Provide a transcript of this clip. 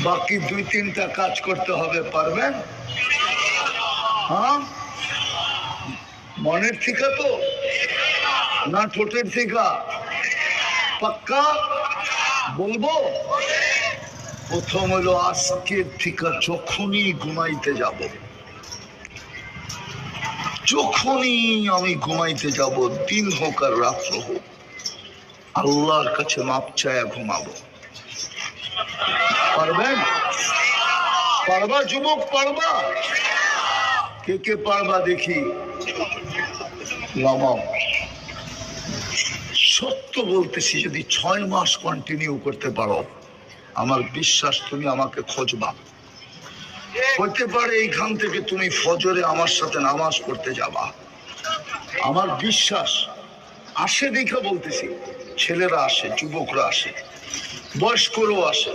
বাকি 2-3টা কাজ করতে হবে, পারবেন? হ্যাঁ, মনের থিকা তো না ঠোঁটের থিকা? পাক্কা বলবো? প্রথম হলো আজকের থিকা যখনই ঘুমাইতে যাব, যখনই আমি ঘুমাইতে যাব, দিন হোক আর রাত্র হোক, আল্লাহর কাছে মাপ চায়া ঘুমাবো। পারবেন? পারবা যুবক, পারবা? কে কে পারবা দেখি? নামাও। সত্য বলতেছি, যদি 6 মাস কন্টিনিউ করতে পারো, আমার বিশ্বাস তুমি আমাকে খোঁজবা। হতে পারে এইখান থেকে তুমি ফজরে আমার সাথে নামাজ পড়তে যাবা। আমার বিশ্বাস, আসে দেখা বলতেছি, ছেলেরা আসে, যুবকরা আসে, বয়স্করাও আসে।